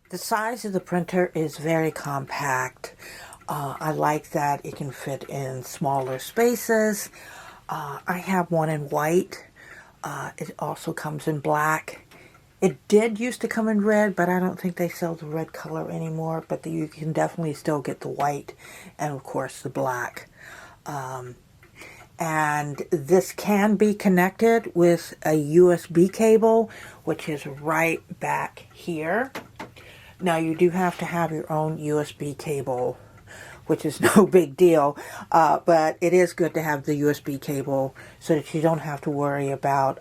The size of the printer is very compact. I like that it can fit in smaller spaces. I have one in white. It also comes in black. It did used to come in red, but I don't think they sell the red color anymore. But you can definitely still get the white and, of course, the black. And this can be connected with a USB cable, which is right back here. Now, you do have to have your own USB cable, which is no big deal, but it is good to have the USB cable so that you don't have to worry about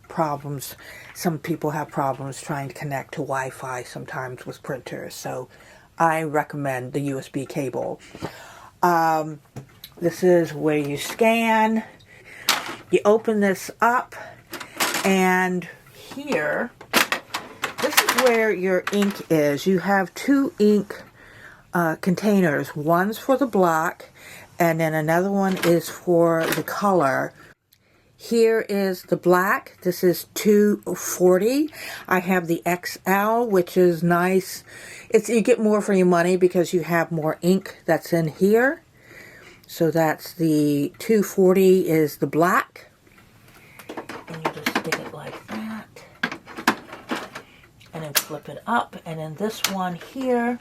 problems. Some people have problems trying to connect to Wi-Fi sometimes with printers, so I recommend the USB cable. This is where you scan. You open this up, and here, this is where your ink is. You have two ink containers. One's for the black, and then another one is for the color. Here is the black. This is 240. I have the XL, which is nice. You get more for your money because you have more ink that's in here. So that's the 240 is the black. And you just stick it like that. And then flip it up. And then this one here,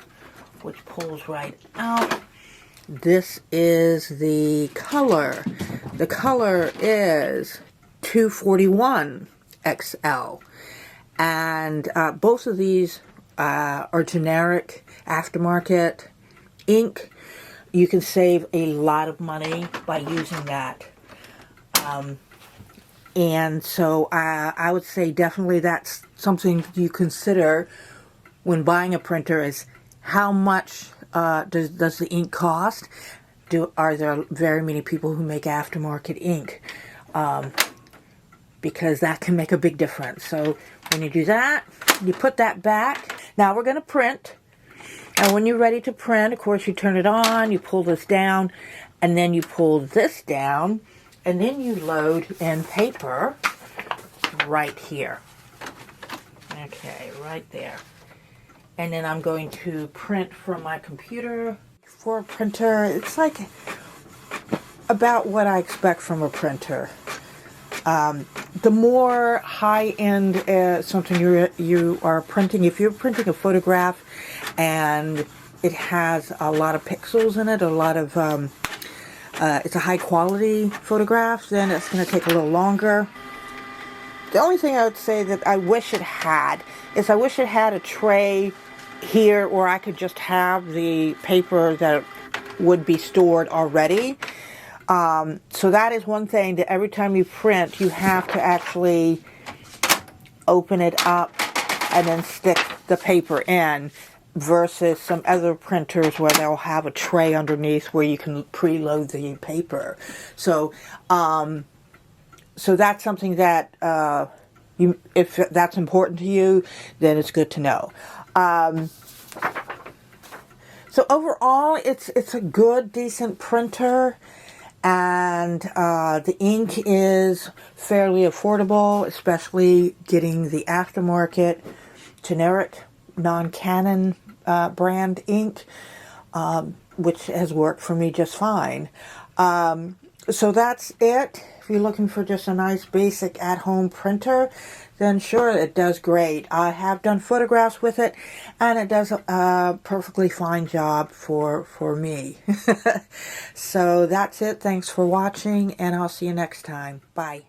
which pulls right out. This is the color. The color is 241 XL. And both of these are generic aftermarket ink. You can save a lot of money by using that. And so I would say definitely that's something you consider when buying a printer is how much does the ink cost? Are there very many people who make aftermarket ink? Because that can make a big difference. So when you do that, you put that back. Now we're going to print. And when you're ready to print, of course, you turn it on, you pull this down, and then you pull this down, and then you load in paper right here. Okay, right there. And then I'm going to print from my computer. For a printer, it's like about what I expect from a printer. The more high-end something you are printing, if you're printing a photograph and it has a lot of pixels in it, a lot of it's a high-quality photograph, then it's going to take a little longer. The only thing I would say that I wish it had is I wish it had a tray here where I could just have the paper that would be stored already. So that is one thing that every time you print, you have to actually open it up and then stick the paper in, versus some other printers where they'll have a tray underneath where you can preload the paper. So, so that's something that if that's important to you, then it's good to know. So overall, it's a good, decent printer. And the ink is fairly affordable, especially getting the aftermarket generic non-Canon brand ink, which has worked for me just fine. So that's it. If you're looking for just a nice basic at-home printer, then sure, it does great. I have done photographs with it, and it does a perfectly fine job for me. So that's it. Thanks for watching, and I'll see you next time. Bye.